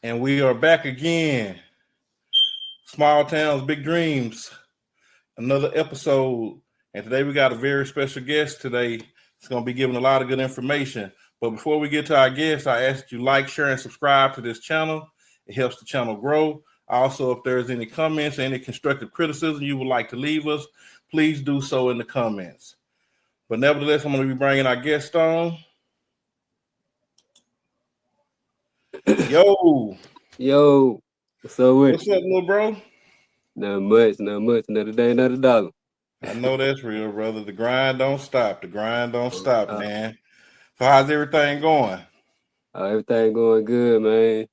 And we are back again. Small towns, big dreams. Another episode. And today we got a very special guest today. It's going to be giving a lot of good information. But before we get to our guest, I ask that you like, share, and subscribe to this channel. It helps the channel grow. Also, if there's any comments, any constructive criticism you would like to leave us, please do so in the comments. But nevertheless, I'm going to be bringing our guest on. Yo, what's up with what's up, little bro? Not much. Another day, another dollar. I know that's real, brother. The grind don't stop. The grind don't stop, Uh, man. So how's everything going? Everything going good, man.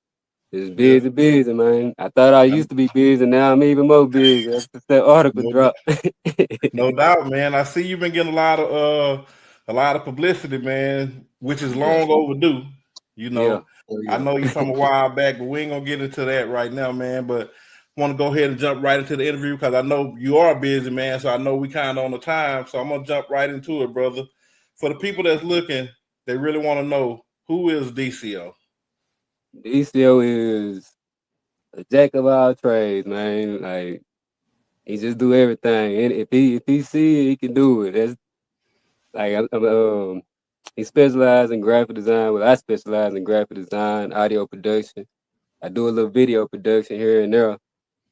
It's Yeah, busy, man. I thought I used to be busy, now I'm even more busy. That's just that article no, dropped. no doubt, man. I see you've been getting a lot of publicity, man, which is yeah, long overdue. You yeah, know, oh, I yeah. know you from a while back, but we ain't gonna get into that right now, man. But want to go ahead and jump right into the interview because I know you are busy, man. So I know we kind of on the time, so I'm gonna jump right into it, brother. For the people that's looking, they really want to know who is Decio. Decio is a jack of all trades, man. Like he just do everything, and if he see it, he can do it. That's like he specializes in graphic design. Well, I specialize in graphic design, audio production. I do a little video production here and there,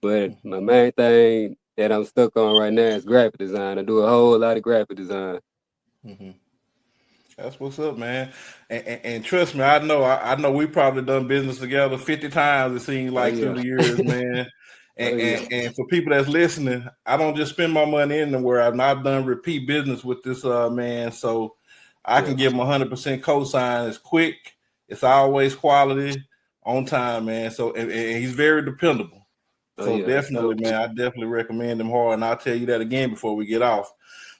but my main thing that I'm stuck on right now is graphic design. I do a whole lot of graphic design. Mm-hmm. That's what's up, man. And trust me, I know we probably done business together 50 times. It seems Oh like through yeah, the years, man. oh yeah, And for people that's listening, I don't just spend my money anywhere. I've not done repeat business with this man, so I yeah, can give him 100% cosign. It's quick. It's always quality, on time, man. So and he's very dependable. oh So yeah. I sure definitely, man, I definitely recommend him hard. And I'll tell you that again before we get off.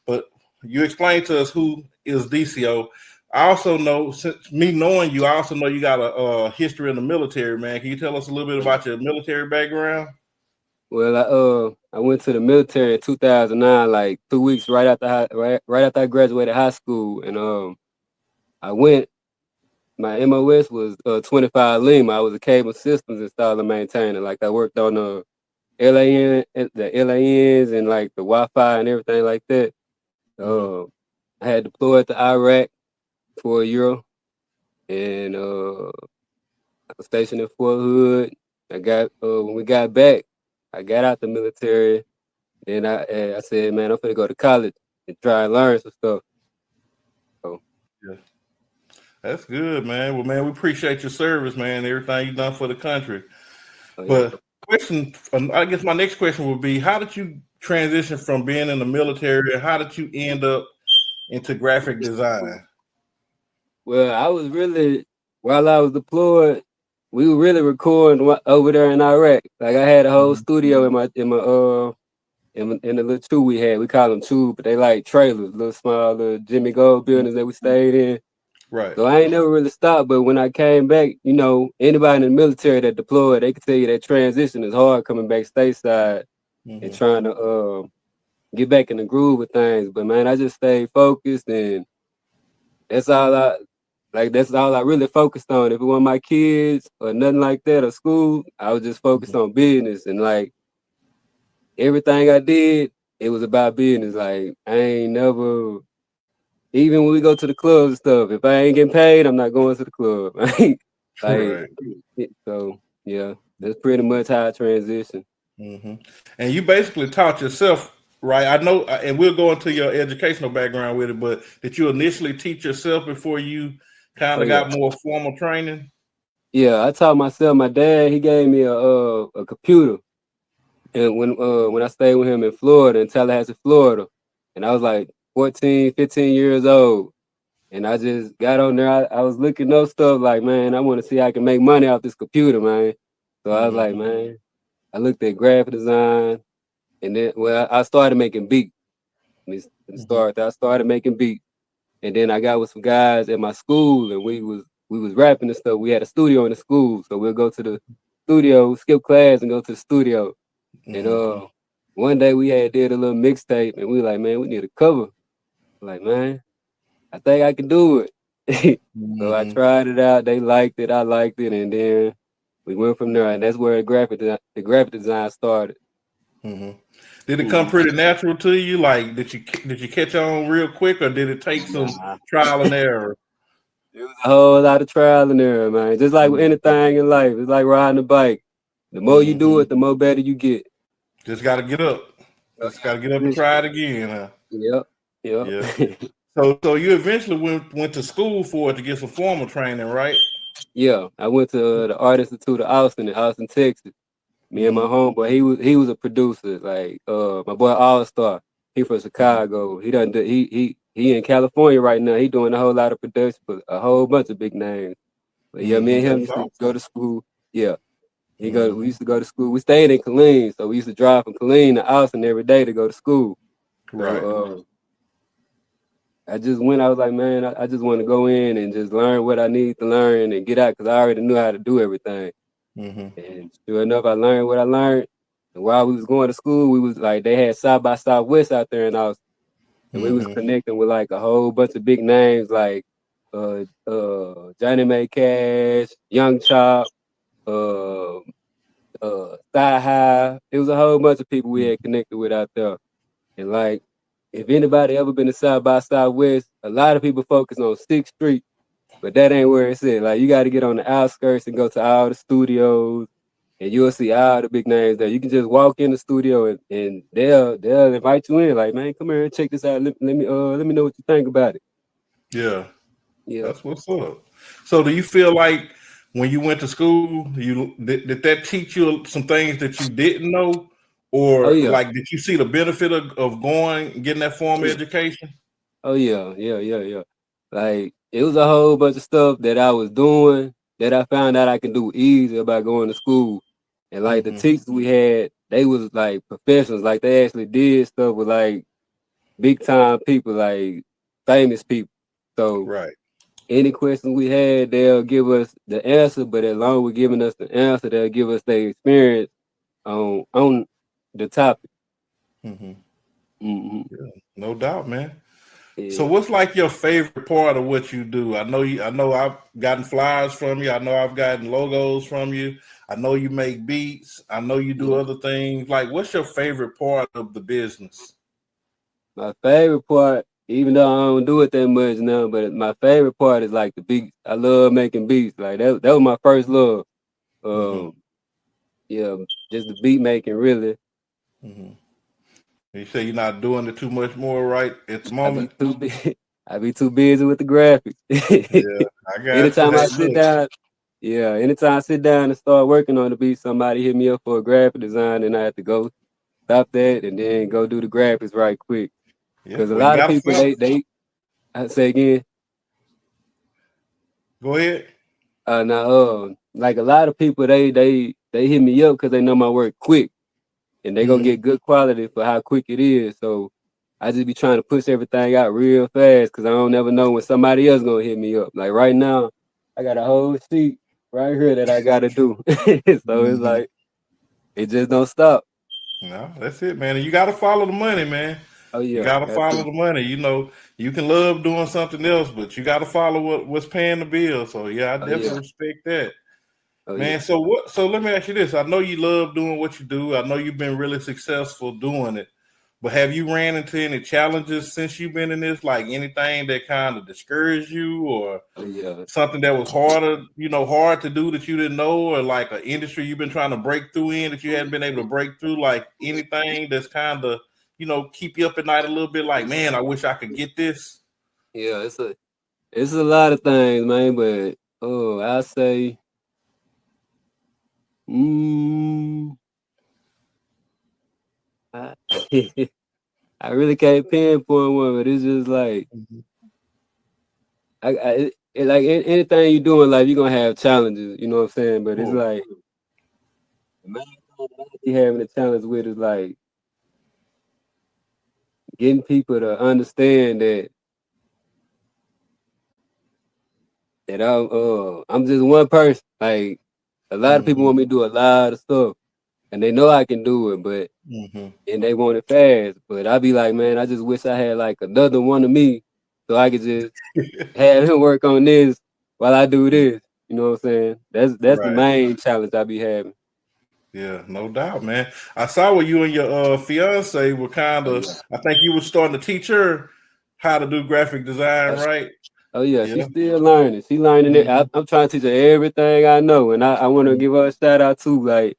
But you explain to us who is DCO. I also know, since me knowing you, I also know you got a history in the military, man. Can you tell us a little bit about your military background? I went to the military in 2009, like 2 weeks right after I graduated high school, and I went. My MOS was 25 Lima. I was a cable systems installer maintainer. Like I worked on the LANs and like the Wi-Fi and everything like that. Mm-hmm. Uh, I had deployed to Iraq for a year, and I was stationed in Fort Hood. I got when we got back, I got out the military. Then I said, man, I'm gonna go to college and try and learn some stuff. So, Yeah, that's good, man. Well, man, we appreciate your service, man. Everything you've done for the country. oh yeah. But question, I guess my next question would be, how did you transition from being in the military? How did you end up into graphic design? Well, I was really while I was deployed, we were really recording over there in Iraq. Like I had a whole Mm-hmm. studio in the little tube we had. We call them tube, but they like trailers, little small little Jimmy Gold buildings that we stayed in. Right. So I ain't never really stopped. But when I came back, anybody in the military that deployed, they could tell you that transition is hard coming back stateside and Mm-hmm. trying to get back in the groove of things. But man, I just stayed focused, and that's all I that's all I really focused on. If it wasn't my kids or nothing like that or school, I was just focused on business, and like everything I did, it was about business. Like I ain't never, even when we go to the clubs and stuff, if I ain't getting paid, I'm not going to the club. like Right. so yeah, that's pretty much how I transitioned. Mm-hmm. And you basically taught yourself, right? I know, and we'll go into your educational background with it, but did you initially teach yourself before you kind Oh of yeah. got more formal training? Yeah, I taught myself. My dad, he gave me a computer, and when I stayed with him in Florida, in Tallahassee, Florida, and I was like 14, 15 years old, and I just got on there. I was looking up stuff like, man, I want to see how I can make money off this computer, man. So I was Mm-hmm. like, man, I looked at graphic design, and then I started making beats. Mm-hmm. I started making beats, and then I got with some guys at my school, and we was rapping and stuff. We had a studio in the school, so we'll go to the studio, skip class, and go to the studio. And Mm-hmm. one day we had did a little mixtape, and we like, man, we need a cover. Like, man, I think I can do it. So I Mm-hmm. tried it out. They liked it. I liked it, and then we went from there, and that's where the graphic design started. Hmm. Did it come pretty natural to you? Like, did you catch on real quick, or did it take some Nah, trial and error? it was a whole lot of trial and error, man. Just like with anything in life, it's like riding a bike. The more you do Hmm. it, the more better you get. Just got to get up. Just got to get up and try it again. Huh? Yep, yep. Yeah. So you eventually went to school for it to get some formal training, right? Yeah, I went to the Art Institute of Austin in Austin, Texas. Me and my Hmm. homeboy, he was a producer, like my boy All Star. He from Chicago. He done he in California right now. He doing a whole lot of production for a whole bunch of big names. But yeah, me Hmm. and him That's used to go awesome. to school. Yeah, we Hmm. used to go to school. We stayed in Killeen, so we used to drive from Killeen to Austin every day to go to school. Right. So I just went. I was like, man, I just want to go in and just learn what I need to learn and get out because I already knew how to do everything. Hmm. And sure enough, I learned what I learned. And while we was going to school, we was like they had South by Southwest out there in Austin, and we was Hmm. connecting with like a whole bunch of big names like Johnny May Cash, Young Chop, uh Thigh High. It was a whole bunch of people we had connected with out there. And like if anybody ever been to South by Southwest, a lot of people focus on 6th Street, but that ain't where it's at. Like you got to get on the outskirts and go to all the studios and you'll see all the big names there. You can just walk in the studio and they'll invite you in. Like, man, come here and check this out. Let me know what you think about it. Yeah. Yeah. That's what's up. So, do you feel like when you went to school, did that teach you some things that you didn't know, Oh or yeah. like did you see the benefit of going and getting that Oh formal yeah. education? Oh yeah. Yeah. Yeah. Yeah. Like it was a whole bunch of stuff that I was doing that I found out I can do easy by going to school. And like the Hmm. teachers we had, they was like professionals. Like they actually did stuff with like big time people, like famous people. So Right. any questions we had, they'll give us the answer, but as long as we're giving us the answer, they'll give us their experience on the topic. Hmm. Hmm. Yeah. No doubt, man. So, Yeah. what's like your favorite part of what you do? I know you. I know I've gotten flyers from you. I know I've gotten logos from you. I know you make beats. I know you do Yeah. other things. Like, what's your favorite part of the business? My favorite part, even though I don't do it that much now, but my favorite part is like the beats. I love making beats. Like that was my first love. Hmm. Um, yeah, just the beat making really. Hmm. You say you're not doing it too much more right at the I be moment. too busy. I be too busy with the graphics. Yeah, I got you. Anytime I Hey, sit look. down, yeah, anytime I sit down and start working on the beat, somebody hit me up for a graphic design, and I have to go stop that and then go do the graphics right quick. Yeah, Because a well, you lot of got to people, follow. they I say again, Go ahead. now, like a lot of people, they hit me up because they know my work quick, and they gonna Hmm. get good quality for how quick it is. So I just be trying to push everything out real fast because I don't ever know when somebody else gonna hit me up. Like right now, I got a whole sheet right here that I gotta do. So it's Hmm. like it just don't stop. No, that's it, man. And you got to follow the money, man. Oh You yeah, got to got follow to. the money. You know, you can love doing something else, but you got to follow what's paying the bill. So yeah, I Oh yeah, definitely respect that. oh Man, yeah, so what? So let me ask you this: I know you love doing what you do. I know you've been really successful doing it. But have you ran into any challenges since you've been in this? Like anything that kind of discouraged you, or oh yeah. something that was harder, hard to do that you didn't know, or like an industry you've been trying to break through in that you hadn't been able to break through? Like anything that's kind of, keep you up at night a little bit. Like, man, I wish I could get this. Yeah, it's a lot of things, man. But I say, mm, I, I really can't pinpoint one, but it's just like Mhm. like anything you do in life, you're gonna have challenges. You know what I'm saying? But it's Cool. like the main thing that I be having a challenge with is like getting people to understand that I'm just one person. Like a lot of people Hmm. want me to do a lot of stuff, and they know I can do it, but Hmm. and they want it fast. But I be like, man, I just wish I had like another one of me, so I could just have him work on this while I do this. You know what I'm saying? That's the Right. main challenge I be having. Yeah, no doubt, man. I saw where you and your fiance were kind Oh of. yeah. I think you were starting to teach her how to do graphic design, right? Oh yeah, Yeah. she's still learning. She learning it. Hmm. I'm trying to teach her everything I know, and I want to give her a shout out too. Like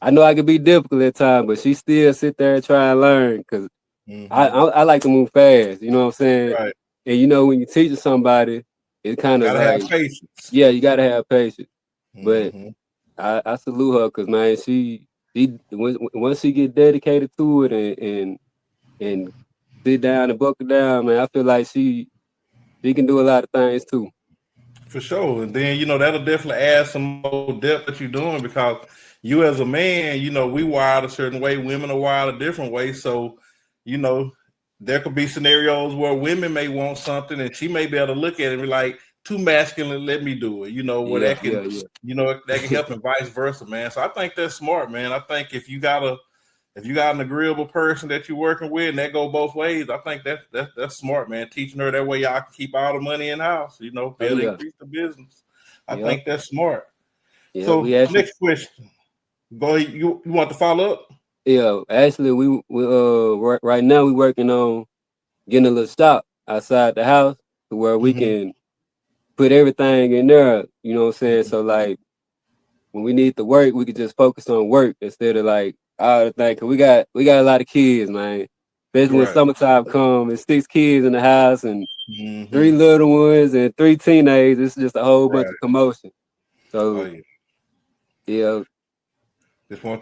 I know I can be difficult at times, but she still sit there and try and learn because Hmm. I like to move fast. You know what I'm saying? Right. And you know when you're teaching somebody, it's kind of Gotta have like patience. yeah, you gotta have patience. But Hmm. I salute her because man, she once she get dedicated to it and sit down and buckle down, man, I feel like she can do a lot of things too. For sure. And then, that'll definitely add some more depth that you're doing because you as a man, we wired a certain way, women are wired a different way. So, you know, there could be scenarios where women may want something and she may be able to look at it and be like, too masculine, let me do it, where Yeah, that can, yeah, that can yeah. help and vice versa, man. So I think that's smart, man. I think if you got an agreeable person that you're working with and that go both ways, I think that's smart, man. Teaching her that way y'all can keep all the money in house, be Oh able to yeah, increase the business. I yep, think that's smart. yeah. So We actually, next question. Go ahead. You want to follow up? yeah, actually, we right now we working on getting a little shop outside the house to where we Mm-hmm. can put everything in there. You know what I'm saying? So like when we need to work, we could just focus on work instead of like all the thing. Cause we got a lot of kids, man. Especially when Right. summertime come, and 6 kids in the house and Mm-hmm. 3 little ones and 3 teenagers. It's just a whole bunch Right. of commotion. Oh So yeah. yeah, Just want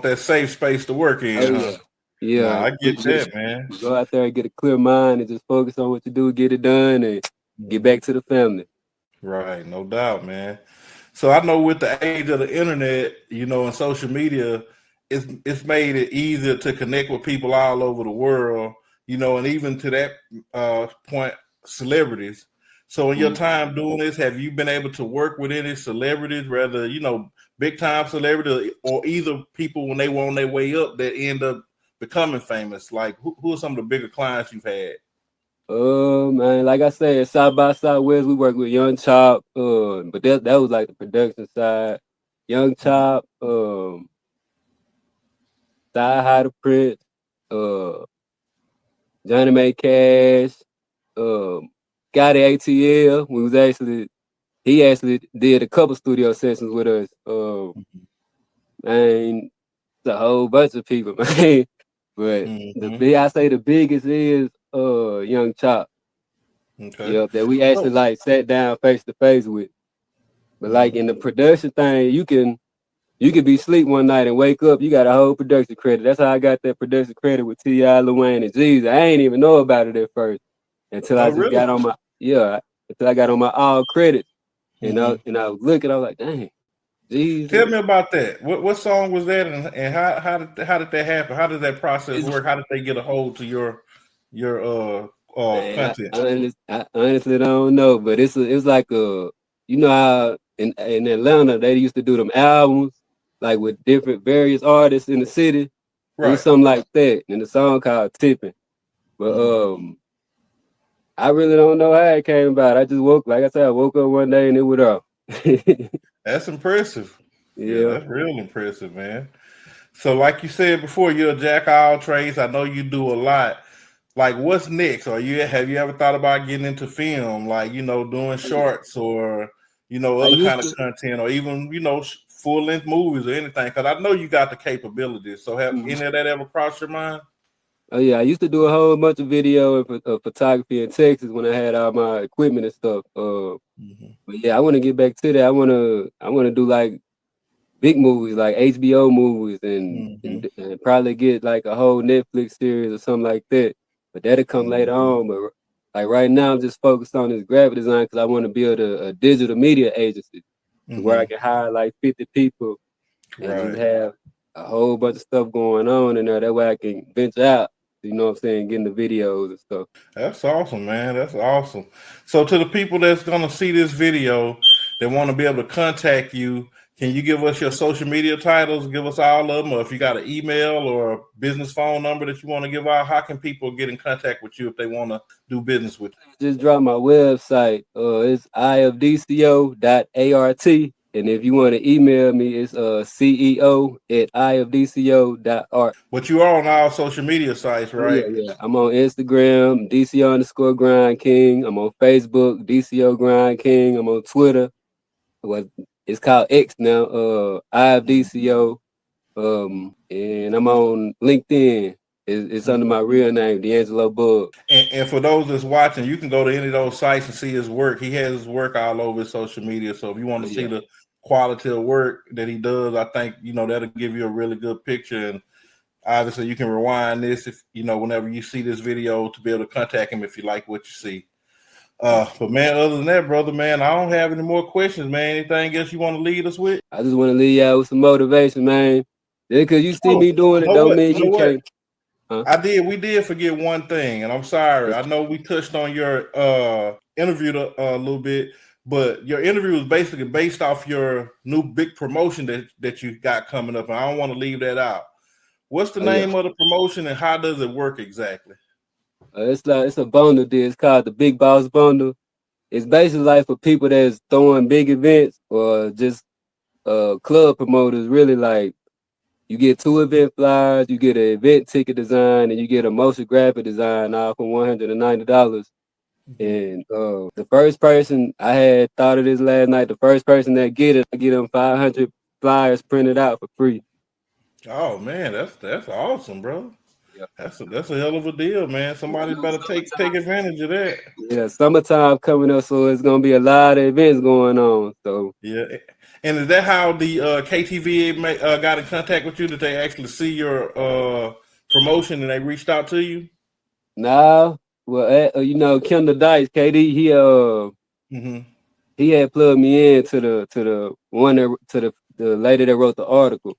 that safe space to work oh in, huh? yeah, No, yeah. I get that, man. Go out there and get a clear mind and just focus on what you do, get it done, and get Mhm. back to the family. Right, no doubt, man. So I know with the age of the internet, and social media, it's made it easier to connect with people all over the world, and even to that point, celebrities. So in your Mm. time doing this, have you been able to work with any celebrities, whether big time celebrities or either people when they were on their way up that end up becoming famous? Like who are some of the bigger clients you've had? Man, like I said, South by Southwest, we work with Young Chop, but that was like the production side. Young Chop, Side High the Prince, uh, Johnny May Cash, Scotty ATL. He actually did a couple studio sessions with us. Man, it's a whole bunch of people, man. But Mm-hmm. I say the biggest is Young Chop. Okay. Yep, that we actually So, like sat down face to face with. But like mhm. in the production thing, you can be asleep one night and wake up, you got a whole production credit. That's how I got that production credit with T.I., Lil Wayne, and Jeezy. I ain't even know about it at first until I Oh, just really? got on my yeah, until I got on my all credits and Mm-hmm. I was looking, I was like, dang, Tell Jeezy. me about that. What song was that, and how did that happen? How did that process It's, work? How did they get a hold to your man, content? I honestly don't know, but it's like you know how in Atlanta they used to do them albums like with different various artists in the city. It was Right. something like that, and the song called Tipping. But Mm-hmm. I really don't know how it came about. I just like I said, I woke up one day and it was up. That's impressive. Yeah, Yeah. that's real impressive, man. So, like you said before, you're a jack of all trades. I know you do a lot. Like, what's next? Have you ever thought about getting into film, like doing shorts or I other used kind of to. content, or even full length movies or anything? Because I know you got the capabilities. So, have Mhm. any of that ever crossed your mind? Oh yeah, I used to do a whole bunch of video and photography in Texas when I had all my equipment and stuff. Mm-hmm. But yeah, I want to get back to that. I want to do like big movies, like HBO movies, and, Mm-hmm. and and probably get like a whole Netflix series or something like that. But that'll come later Mm-hmm. on. But like right now, I'm just focused on this graphic design because I want to build a digital media agency where I Mm-hmm. can hire like 50 people and just Right. have a whole bunch of stuff going on in there. That way I can venture out. You know what I'm saying? Getting the videos and stuff. That's awesome, man. That's awesome. So, to the people that's gonna see this video, that want to be able to contact you, Can you give us your social media titles? Give us all of them, or if you got an email or a business phone number that you want to give out, how can people get in contact with you if they want to do business with you? Just drop my website. It's iofdco.art. And if you want to email me, it's ceo@iofdco.art. But you are on all social media sites, Oh, right? yeah. I'm on Instagram, Decio_Grind King. I'm on Facebook, Decio Grind King. I'm on Twitter. It's called X now, IFDCO. And I'm on LinkedIn. It's under my real name, D'Angelo Bug. And for those that's watching, you can go to any of those sites and see his work. He has his work all over his social media. So if you want to see the quality of work that he does, I think, that'll give you a really good picture. And obviously you can rewind this if, whenever you see this video to be able to contact him if you like what you see. But man, other than that, brother, man, I don't have any more questions, man. Anything else you want to lead us with? I just want to leave y'all with some motivation, man. Because you see me doing it, don't mean you can't. Huh? We did forget one thing, and I'm sorry. I know we touched on your interview a little bit, but your interview was basically based off your new big promotion that you got coming up, and I don't want to leave that out. What's the name of the promotion, and how does it work exactly? It's a bundle deal. It's called the Big Boss Bundle. It's basically like for people that's throwing big events or just club promoters. Really, like you get 2 event flyers, you get an event ticket design, and you get a motion graphic design all for $190. And the first person, I had thought of this last night. The first person that get it, I get them 500 flyers printed out for free. Oh man, that's awesome, bro. Yep. That's a hell of a deal, man. Somebody better take advantage of that. Yeah, summertime coming up, so it's gonna be a lot of events going on. So yeah, and is that how the KTVA got in contact with you? Did they actually see your promotion and they reached out to you? Nah, well, Kendall Dice, KD, he had plugged me in to the lady that wrote the article.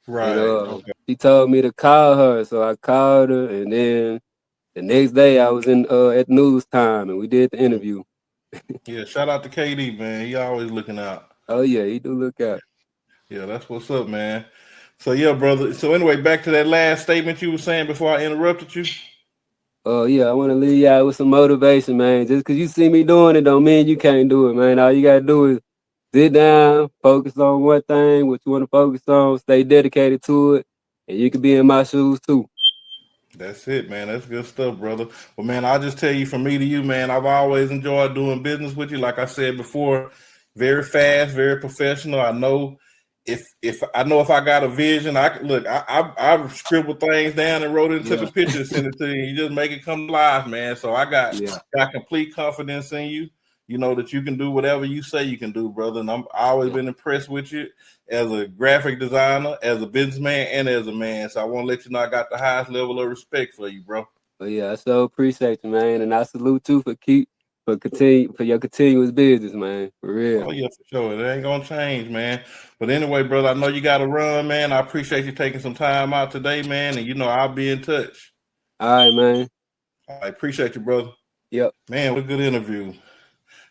Right. And she told me to call her, so I called her, and then the next day I was in at News Time, and we did the interview. Yeah, shout out to KD, man. He always looking out. Oh yeah, he do look out. Yeah, that's what's up, man. So yeah, brother. So anyway, back to that last statement you were saying before I interrupted you. Oh yeah, I want to leave y'all with some motivation, man. Just because you see me doing it don't mean you can't do it, man. All you gotta do is sit down, focus on one thing, what you want to focus on, stay dedicated to it, and you can be in my shoes too. That's it, man. That's good stuff, brother. Well, man, I'll just tell you from me to you, man, I've always enjoyed doing business with you. Like I said before, very fast, very professional. I know if I got a vision, I scribbled things down and wrote it and took a picture and sent it to you. You just make it come live, man. So I got complete confidence in you. You know that you can do whatever you say you can do, brother. And I've always been impressed with you as a graphic designer, as a businessman, and as a man. So I want to let you know I got the highest level of respect for you, bro. Well, yeah, I so appreciate you, man. And I salute you for your continuous business, man. For real. Oh, yeah, for sure. It ain't going to change, man. But anyway, brother, I know you got to run, man. I appreciate you taking some time out today, man. And, I'll be in touch. All right, man. I appreciate you, brother. Yep. Man, what a good interview.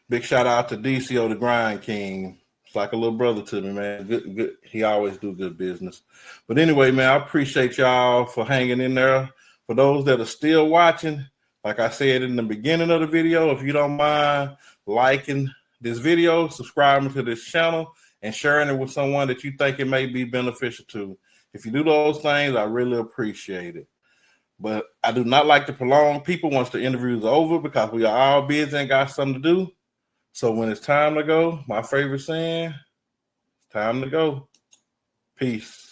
Big shout out to Decio, the Grind King. It's like a little brother to me, man. Good. He always do good business. But anyway, man, I appreciate y'all for hanging in there. For those that are still watching, like I said in the beginning of the video, if you don't mind liking this video, subscribing to this channel, and sharing it with someone that you think it may be beneficial to. If you do those things, I really appreciate it. But I do not like to prolong people once the interview is over because we are all busy and got something to do. So when it's time to go, my favorite saying, it's time to go. Peace.